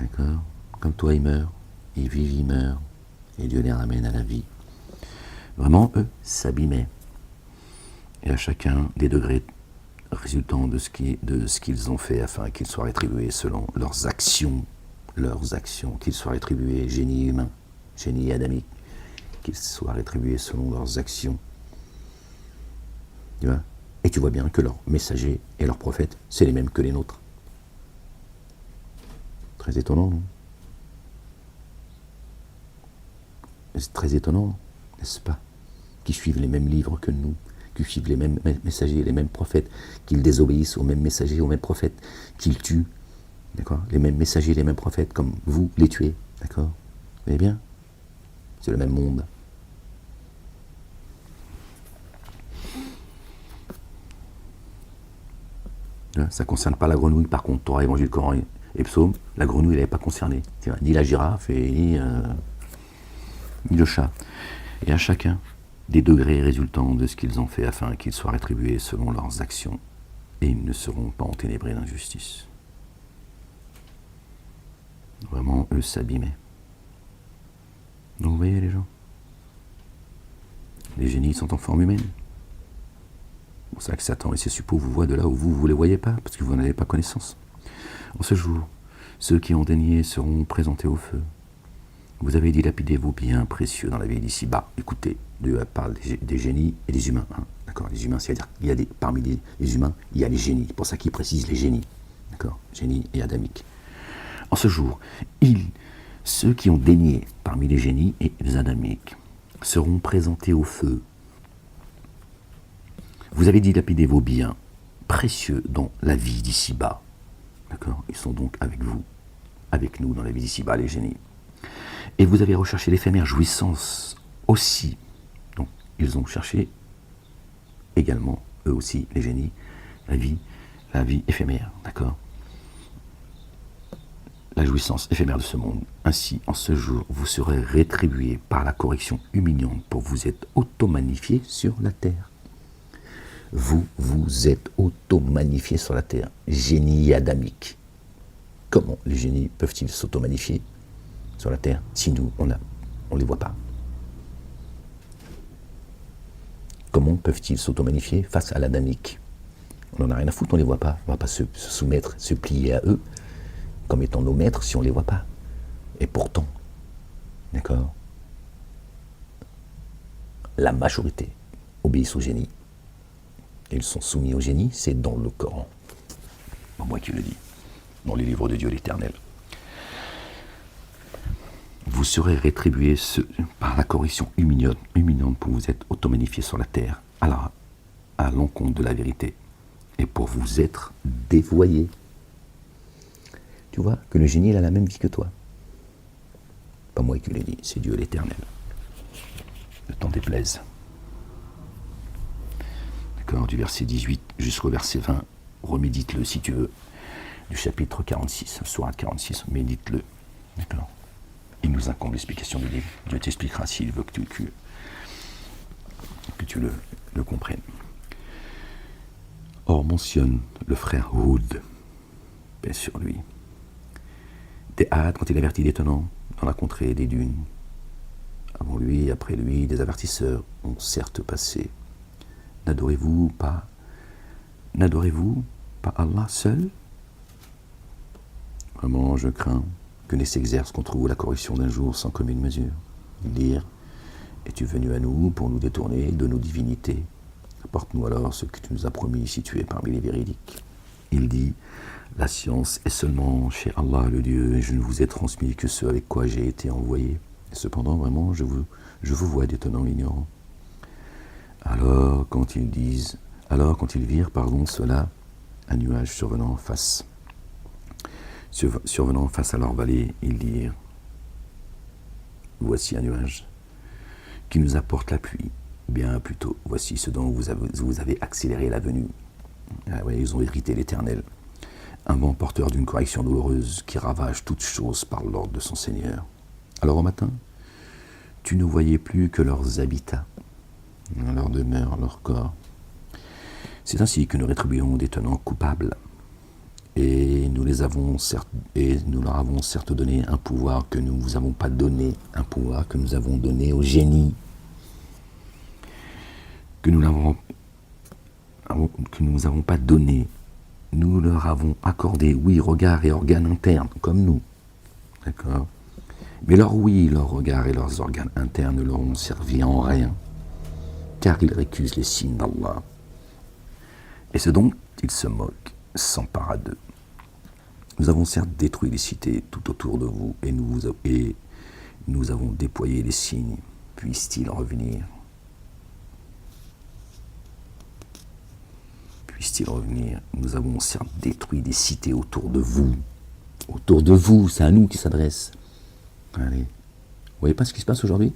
D'accord? Comme toi, ils meurent. Ils vivent, ils meurent. Et Dieu les ramène à la vie. Vraiment, eux, s'abîmaient. Et à chacun des degrés résultant de ce qu'ils ont fait afin qu'ils soient rétribués selon leurs actions, qu'ils soient rétribués génie humain, génie adamique, qu'ils soient rétribués selon leurs actions. Tu vois? Et tu vois bien que leurs messagers et leurs prophètes, c'est les mêmes que les nôtres. Très étonnant, non? C'est très étonnant, n'est-ce pas? Qui suivent les mêmes livres que nous, qui suivent les mêmes messagers, les mêmes prophètes, qu'ils désobéissent aux mêmes messagers, aux mêmes prophètes, qu'ils tuent, d'accord? Les mêmes messagers, les mêmes prophètes, comme vous les tuez, d'accord? Vous voyez bien? C'est le même monde. Ça ne concerne pas la grenouille, par contre, Torah, Évangile, Coran et Psaume, la grenouille, elle n'est pas concernée. Ni la girafe, ni le chat. Et à chacun, des degrés résultant de ce qu'ils ont fait afin qu'ils soient rétribués selon leurs actions, et ils ne seront pas enténébrés d'injustice. Vraiment, eux s'abîmaient. Donc vous voyez les gens, les génies sont en forme humaine. C'est pour ça que Satan et ses suppôts vous voient de là où vous ne les voyez pas, parce que vous n'avez pas connaissance. En ce jour, ceux qui ont dénié seront présentés au feu. Vous avez dilapidé vos biens précieux dans la vie d'ici-bas. Écoutez, Dieu parle des génies et des humains. Hein. D'accord, les humains, c'est-à-dire qu'il y a parmi les humains, il y a les génies. C'est pour ça qu'il précise les génies. D'accord, génies et adamiques. En ce jour, ceux qui ont dénié parmi les génies et les adamiques seront présentés au feu. Vous avez dilapidé vos biens précieux dans la vie d'ici-bas. D'accord, ils sont donc avec vous, avec nous dans la vie d'ici-bas, les génies. Et vous avez recherché l'éphémère jouissance aussi. Donc, ils ont cherché également, eux aussi, les génies, la vie éphémère, d'accord? La jouissance éphémère de ce monde. Ainsi, en ce jour, vous serez rétribués par la correction humiliante pour vous être auto-magnifiés sur la terre. Vous vous êtes auto-magnifiés sur la terre. Génie adamique. Comment les génies peuvent-ils s'auto-magnifier sur la terre si nous, on ne les voit pas? Comment peuvent-ils s'auto-magnifier face à l'adamique? On n'en a rien à foutre, on ne les voit pas. On ne va pas se soumettre, se plier à eux comme étant nos maîtres si on ne les voit pas. Et pourtant, d'accord, la majorité obéissent au génie. Ils sont soumis au génie, c'est dans le Coran. Pas moi qui le dis, dans les livres de Dieu l'Éternel. Vous serez rétribués par la correction humiliante pour vous être auto-magnifiés sur la terre, à l'encontre de la vérité, et pour vous être dévoyés. Tu vois que le génie, il a la même vie que toi. Pas moi qui le dis, c'est Dieu l'Éternel. Le temps déplaise. D'accord, du verset 18 jusqu'au verset 20, remédite-le si tu veux, du chapitre 46, sourate 46, médite-le. D'accord. Il nous incombe l'explication du livre. Dieu t'expliquera s'il veut que tu le comprennes. Or, mentionne le frère Houd, paix sur lui. Des hâtes quand il avertit des tenants dans la contrée des dunes. Avant lui et après lui, des avertisseurs ont certes passé. N'adorez-vous pas Allah seul? Vraiment, je crains que ne s'exerce contre vous la correction d'un jour sans commune mesure. Dire, es-tu venu à nous pour nous détourner de nos divinités? Apporte-nous alors ce que tu nous as promis si tu es parmi les véridiques. Il dit, la science est seulement chez Allah le Dieu, et je ne vous ai transmis que ce avec quoi j'ai été envoyé. Et cependant, vraiment, je vous vois des tenants ignorants. Alors, quand ils virent, cela, un nuage survenant face à leur vallée, ils dirent, voici un nuage qui nous apporte la pluie. Bien plutôt, voici ce dont vous avez accéléré la venue. Ah ouais, ils ont hérité l'Éternel. Un vent porteur d'une correction douloureuse qui ravage toutes choses par l'ordre de son Seigneur. Alors au matin, tu ne voyais plus que leurs habitats, leur demeure, leur corps. C'est ainsi que nous rétribuons des tenants coupables. Et nous leur avons certes donné un pouvoir que nous ne vous avons pas donné, un pouvoir que nous avons donné au génie, que nous nous avons pas donné. Nous leur avons accordé, oui, regard et organes internes, comme nous. D'accord? Mais leur oui, leur regard et leurs organes internes ne leur ont servi en rien, car ils récusent les signes d'Allah. Et ce dont ils se moquent s'empara d'eux. Nous avons certes détruit les cités tout autour de vous, et nous avons déployé les signes. Puissent-ils revenir? Puissent-ils revenir? Nous avons certes détruit des cités autour de vous. Autour de vous, c'est à nous qui s'adresse. Allez, vous voyez pas ce qui se passe aujourd'hui?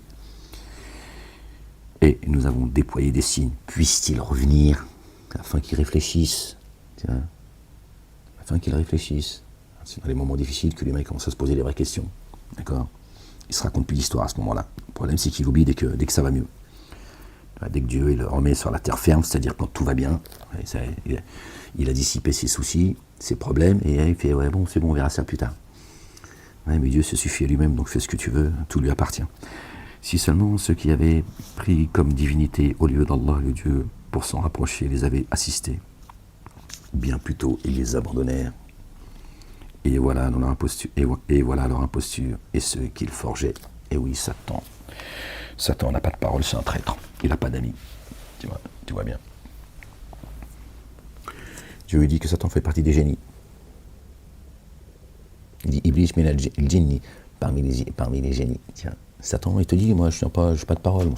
Et nous avons déployé des signes. Puissent-ils revenir? Afin qu'ils réfléchissent. Tiens, afin qu'ils réfléchissent. C'est dans les moments difficiles que les mecs commencent à se poser les vraies questions. D'accord? Ils se racontent plus d'histoire à ce moment-là. Le problème, c'est qu'ils l'oublient dès que ça va mieux. Dès que Dieu le remet sur la terre ferme, c'est-à-dire quand tout va bien, il a dissipé ses soucis, ses problèmes, et il fait ouais bon, c'est bon, on verra ça plus tard. Ouais, mais Dieu se suffit à lui-même, donc fais ce que tu veux, tout lui appartient. Si seulement ceux qui avaient pris comme divinité au lieu d'Allah le Dieu pour s'en rapprocher les avaient assistés, bien plus tôt ils les abandonnèrent. Et voilà leur imposture, et ceux qu'ils forgeaient. Et oui, Satan n'a pas de parole, c'est un traître. Il n'a pas d'amis. Tu vois bien. Dieu lui dit que Satan fait partie des génies. Il dit Iblis min al-jinni, parmi les génies. Tiens, Satan, il te dit, moi je n'ai pas de parole. Moi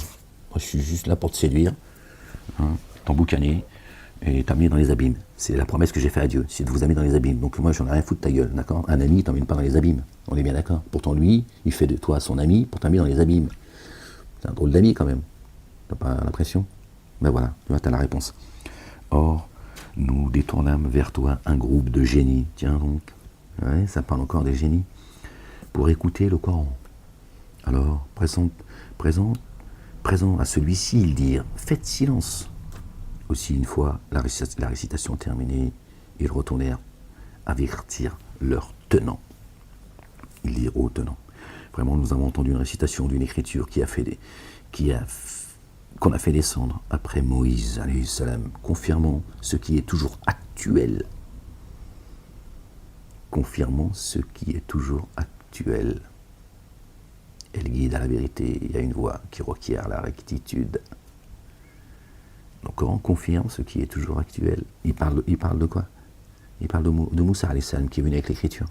je suis juste là pour te séduire, t'emboucaner et t'amener dans les abîmes. C'est la promesse que j'ai faite à Dieu, c'est de vous amener dans les abîmes. Donc moi j'en ai rien à foutre de ta gueule, d'accord? Un ami, il t'emmène pas dans les abîmes. On est bien d'accord? Pourtant lui, il fait de toi son ami pour t'amener dans les abîmes. C'est un drôle d'ami quand même. T'as pas l'impression? Ben voilà, tu vois, t'as la réponse. Or, nous détournâmes vers toi un groupe de génies. Tiens donc, ouais, ça parle encore des génies. Pour écouter le Coran. Alors, présent à celui-ci, ils dirent, faites silence. Aussi, une fois la récitation terminée, ils retournèrent avertir leur tenant. Ils dirent au tenant. Vraiment, nous avons entendu une récitation d'une écriture qu'on a fait descendre après Moïse, alayhi salam, confirmant ce qui est toujours actuel. Confirmant ce qui est toujours actuel. Elle guide à la vérité, il y a une voix qui requiert la rectitude. Donc, Coran confirme ce qui est toujours actuel. Il parle de quoi? Il parle de Moussa, alayhi salam, qui est venu avec l'écriture.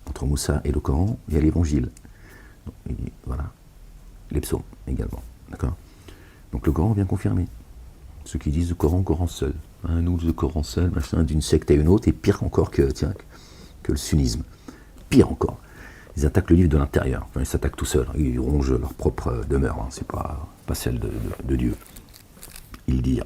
Entre Moussa et le Coran, il y a l'évangile. Voilà. Les psaumes également. D'accord? Donc le Coran vient confirmer. Ceux qui disent le Coran seul. Nous, le Coran seul, machin, d'une secte à une autre, et pire encore que le sunnisme. Pire encore. Ils attaquent le livre de l'intérieur. Enfin, ils s'attaquent tout seuls. Ils rongent leur propre demeure. C'est pas celle de Dieu. Ils dirent,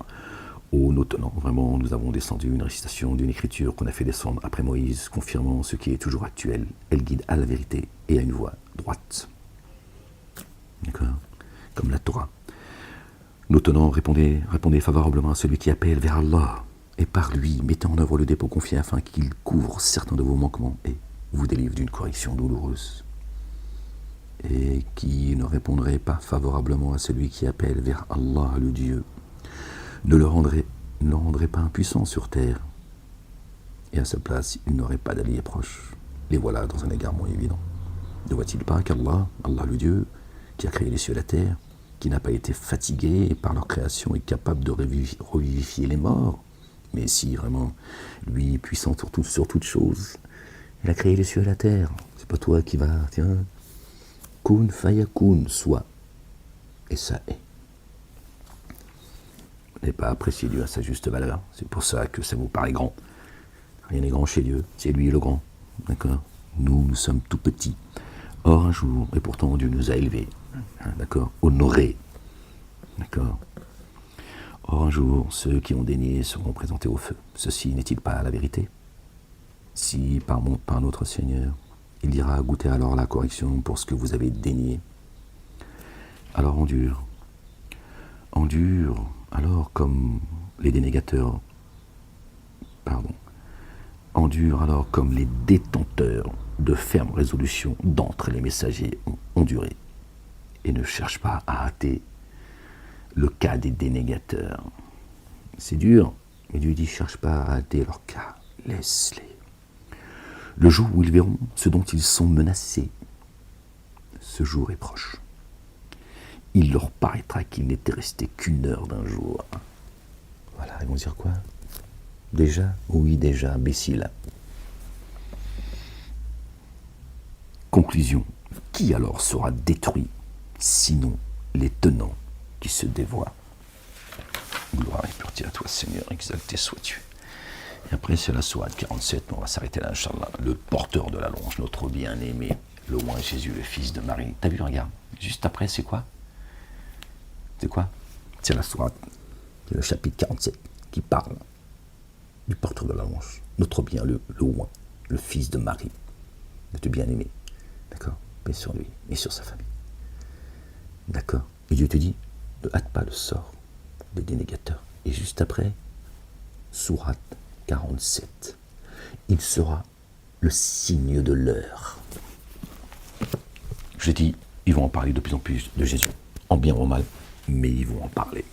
ô nos tenants, vraiment, nous avons descendu une récitation d'une écriture qu'on a fait descendre après Moïse, confirmant ce qui est toujours actuel. Elle guide à la vérité et à une voie droite. D'accord? Comme la Torah. Nos tenants répondaient favorablement à celui qui appelle vers Allah, et par lui, mettez en œuvre le dépôt confié afin qu'il couvre certains de vos manquements et vous délivre d'une correction douloureuse. Et qui ne répondrait pas favorablement à celui qui appelle vers Allah, le Dieu, ne le rendrait pas impuissant sur terre, et à sa place, il n'aurait pas d'allié proche. Les voilà dans un égarement évident. Ne voit-il pas qu'Allah, Allah le Dieu, qui a créé les cieux et la terre, qui n'a pas été fatigué par leur création, est capable de revivifier les morts? Mais si, vraiment, lui, puissant sur toute chose, il a créé les cieux et la terre. C'est pas toi qui vas, tiens, kun fayakun, soit, et ça est. Vous n'avez pas apprécié Dieu à sa juste valeur. C'est pour ça que ça vous paraît grand. Rien n'est grand chez Dieu, c'est lui le grand. D'accord? Nous sommes tout petits. Or, un jour, et pourtant Dieu nous a élevés. D'accord? Honorés. D'accord? Or, un jour, ceux qui ont dénié seront présentés au feu. Ceci n'est-il pas la vérité? Si, par notre Seigneur, il ira goûter alors la correction pour ce que vous avez dénié. Alors endure, alors comme les dénégateurs, endure alors comme les détenteurs de fermes résolutions d'entre les messagers ont enduré, et ne cherche pas à hâter le cas des dénégateurs. C'est dur, mais Dieu dit, cherche pas à hâter leur cas, laisse-les. Le jour où ils verront ce dont ils sont menacés, Ce jour est proche. Il leur paraîtra qu'il n'était resté qu'une heure d'un jour. Voilà, ils vont dire quoi? Déjà? Oui, déjà, imbécile. Conclusion. Qui alors sera détruit, sinon les tenants qui se dévoient? Gloire et pureté à toi, Seigneur, exalté sois-tu. Et après, c'est la sourate 47, on va s'arrêter là, Inch'Allah. Le porteur de la longe, notre bien-aimé, le roi Jésus, le fils de Marie. T'as vu, regarde, juste après, c'est quoi? C'est quoi? C'est la sourate, c'est le chapitre 47, qui parle du porteur de la longe, notre bien, le roi, le fils de Marie, notre bien-aimé. D'accord? Paix sur lui et sur sa famille. D'accord? Et Dieu te dit, ne hâte pas le sort des dénégateurs. Et juste après, sourate 47, il sera le signe de l'heure. J'ai dit, ils vont en parler de plus en plus de Jésus, en bien ou en mal, mais ils vont en parler.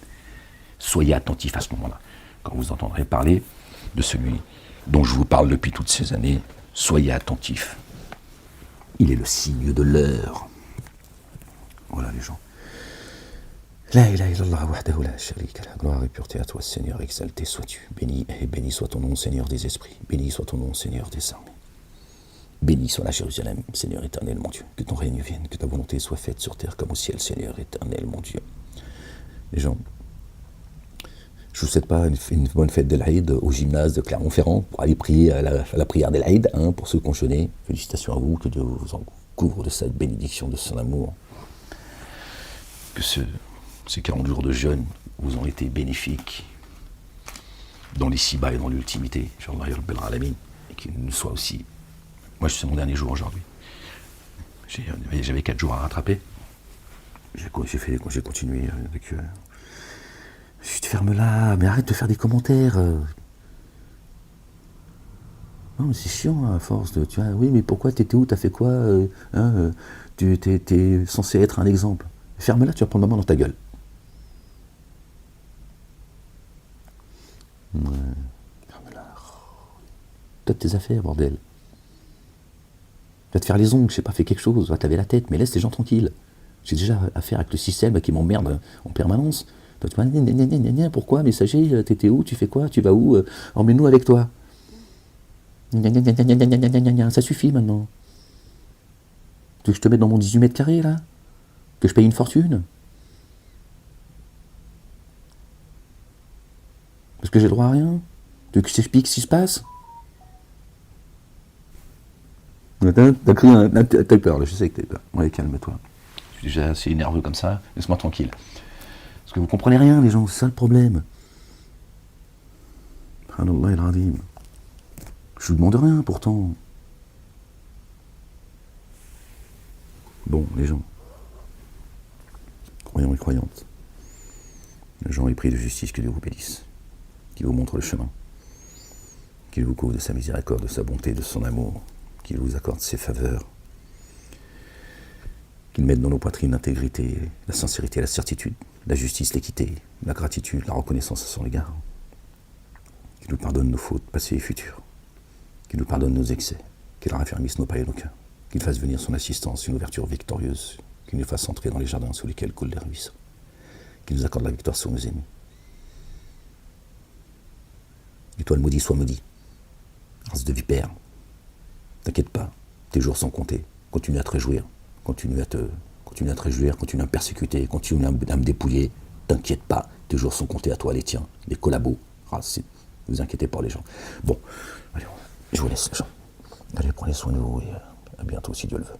Soyez attentifs à ce moment-là. Quand vous entendrez parler de celui dont je vous parle depuis toutes ces années, soyez attentifs. Il est le signe de l'heure. Voilà les gens. La ilaha illallah wahdahu la sharika lah. Gloire et pureté à toi, Seigneur, exalté sois-tu. Béni et béni soit ton nom, Seigneur des esprits. Béni soit ton nom, Seigneur des armées. Béni soit la Jérusalem, Seigneur éternel, mon Dieu. Que ton règne vienne, que ta volonté soit faite sur terre comme au ciel, Seigneur éternel, mon Dieu. Les gens, je ne vous souhaite pas une bonne fête de l'Aïd au gymnase de Clermont-Ferrand pour aller prier à la prière de l'Aïd, pour ceux qui ont jeûné. Félicitations à vous, que Dieu vous en couvre de cette bénédiction, de son amour. Que ces 40 jours de jeûne vous ont été bénéfiques dans l'ici-bas et dans l'ultimité. Et qu'il nous soit aussi. Moi, c'est mon dernier jour aujourd'hui. J'avais 4 jours à rattraper. J'ai continué avec. Je te ferme là, mais arrête de faire des commentaires. Non, mais c'est chiant à force de. Tu vois, oui, mais pourquoi t'étais où? T'as fait quoi? Tu étais censé être un exemple. Ferme-la, tu vas prendre ma main dans ta gueule. Ouais. Ferme-la. Toi, tes affaires, bordel. Tu vas te faire les ongles, je sais pas, fais quelque chose. Va t'aver la tête, mais laisse les gens tranquilles. J'ai déjà affaire avec le système qui m'emmerde en permanence. Toi, tu vas, pourquoi, messager, t'étais où, tu fais quoi, tu vas où, emmène-nous avec toi. Ça suffit maintenant. Tu veux que je te mette dans mon 18 mètres carrés, là? Que je paye une fortune? Parce que j'ai droit à rien? Tu veux que je t'explique ce qui se passe? T'as crié, t'as peur, là, je sais que t'as peur. Ouais, calme-toi. Je suis déjà assez nerveux comme ça, laisse-moi tranquille. Parce que vous comprenez rien, les gens, c'est ça le problème. Subhanallah al-Azim. Je vous demande rien, pourtant. Bon, les gens, croyants et croyantes, les gens épris de justice, que Dieu vous bénisse, qu'il vous montre le chemin, qu'il vous couvre de sa miséricorde, de sa bonté, de son amour, qu'il vous accorde ses faveurs, qu'il mette dans nos poitrines l'intégrité, la sincérité, la certitude, la justice, l'équité, la gratitude, la reconnaissance à son égard, qu'il nous pardonne nos fautes passées et futures, qu'il nous pardonne nos excès, qu'il raffermisse nos pas et nos cœurs, qu'il fasse venir son assistance, une ouverture victorieuse, qu'il nous fasse entrer dans les jardins sous lesquels coulent les ruisseaux, qu'il nous accorde la victoire sur nos ennemis. Et toi, le maudit, soit maudit. Race de vipère. T'inquiète pas, tes jours sont comptés. Continue à te réjouir, continue à te réjouir, continue à me persécuter, continue à me dépouiller. T'inquiète pas, tes jours sont comptés à toi, les tiens, les collabos. Ne vous inquiétez pas, les gens. Bon, allez, je vous laisse, les gens. Allez, prenez soin de vous et à bientôt, si Dieu le veut.